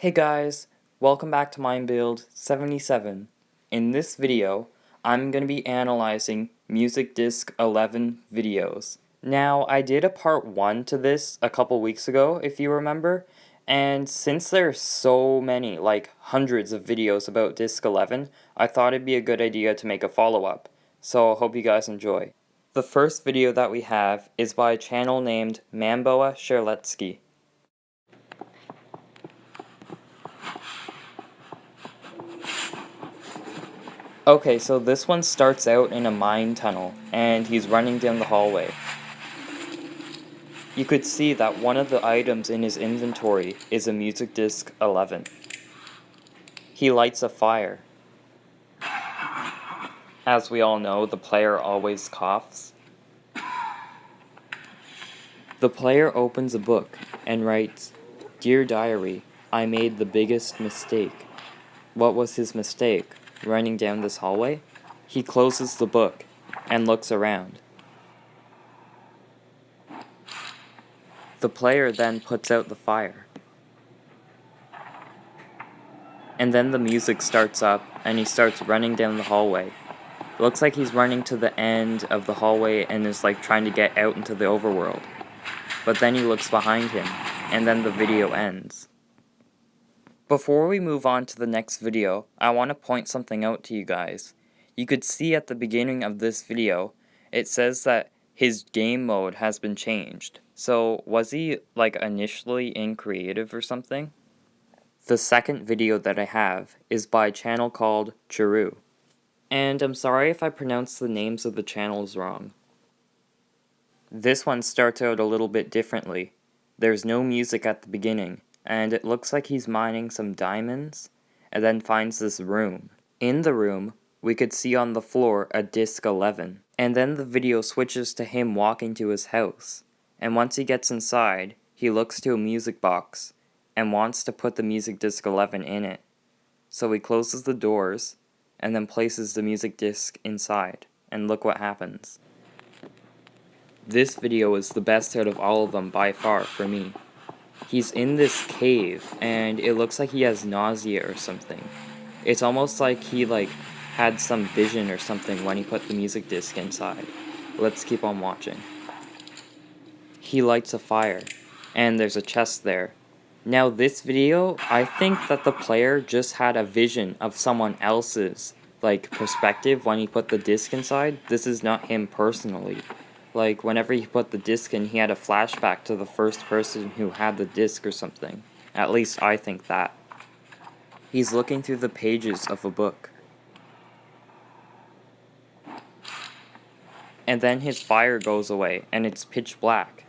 Hey guys, welcome back to MindBuild 77. In this video, I'm going to be analyzing Music Disc 11 videos. Now, I did a part 1 to this a couple weeks ago, if you remember, and since there's so many, like hundreds of videos about Disc 11, I thought it'd be a good idea to make a follow-up, so I hope you guys enjoy. The first video that we have is by a channel named Manboah Sharletskay. Okay, so this one starts out in a mine tunnel, and he's running down the hallway. You could see that one of the items in his inventory is a Music Disc 11. He lights a fire. As we all know, the player always coughs. The player opens a book and writes, "Dear Diary, I made the biggest mistake." What was his mistake? Running down this hallway? He closes the book and looks around. The player then puts out the fire. And then the music starts up and he starts running down the hallway. It looks like he's running to the end of the hallway and is like trying to get out into the overworld. But then he looks behind him and then the video ends. Before we move on to the next video, I want to point something out to you guys. You could see at the beginning of this video, it says that his game mode has been changed. So, was he, like, initially in creative or something? The second video that I have is by a channel called Chiru. And I'm sorry if I pronounce the names of the channels wrong. This one starts out a little bit differently. There's no music at the beginning, and it looks like he's mining some diamonds, and then finds this room. In the room, we could see on the floor a disc 11, and then the video switches to him walking to his house, and once he gets inside, he looks to a music box, and wants to put the music disc 11 in it. So he closes the doors, and then places the music disc inside, and look what happens. This video is the best out of all of them by far for me. He's in this cave, and it looks like he has nausea or something. It's almost like he, had some vision or something when he put the music disc inside. Let's keep on watching. He lights a fire, and there's a chest there. Now this video, I think that the player just had a vision of someone else's, perspective when he put the disc inside. This is not him personally. Like, whenever he put the disc in, he had a flashback to the first person who had the disc or something. At least I think that. He's looking through the pages of a book. And then his fire goes away, and it's pitch black.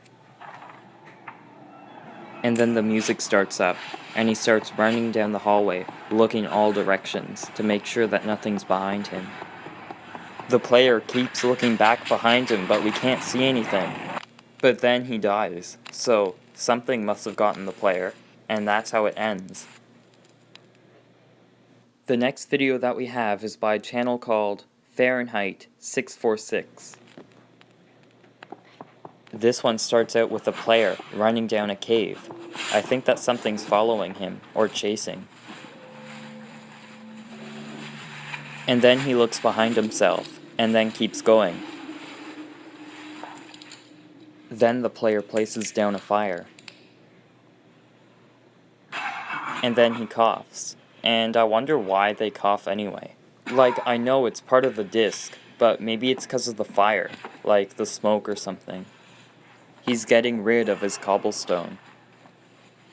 And then the music starts up, and he starts running down the hallway, looking all directions, to make sure that nothing's behind him. The player keeps looking back behind him, but we can't see anything. But then he dies, so something must have gotten the player, and that's how it ends. The next video that we have is by a channel called Fahrenheit 646. This one starts out with a player running down a cave. I think that something's following him, or chasing. And then he looks behind himself, and then keeps going. Then the player places down a fire. And then he coughs, and I wonder why they cough anyway. I know it's part of the disc, but maybe it's because of the fire, like the smoke or something. He's getting rid of his cobblestone.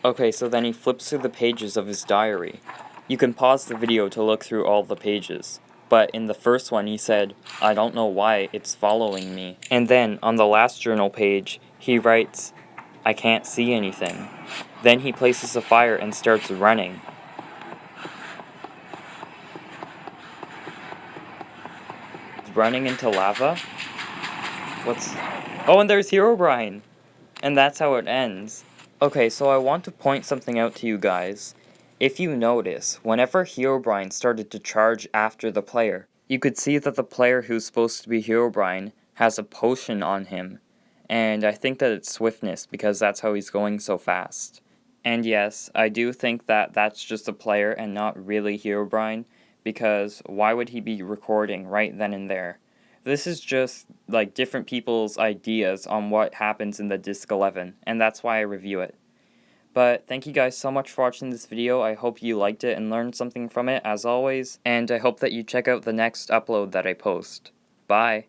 Okay, so then he flips through the pages of his diary. You can pause the video to look through all the pages. But in the first one he said, "I don't know why it's following me." And then on the last journal page, he writes, "I can't see anything." Then he places a fire and starts running. He's running into lava? Oh, and there's Herobrine! And that's how it ends. Okay, so I want to point something out to you guys. If you notice, whenever Herobrine started to charge after the player, you could see that the player who's supposed to be Herobrine has a potion on him, and I think that it's swiftness because that's how he's going so fast. And yes, I do think that that's just a player and not really Herobrine, because why would he be recording right then and there? This is just like different people's ideas on what happens in the Disc 11, and that's why I review it. But thank you guys so much for watching this video. I hope you liked it and learned something from it as always, and I hope that you check out the next upload that I post. Bye!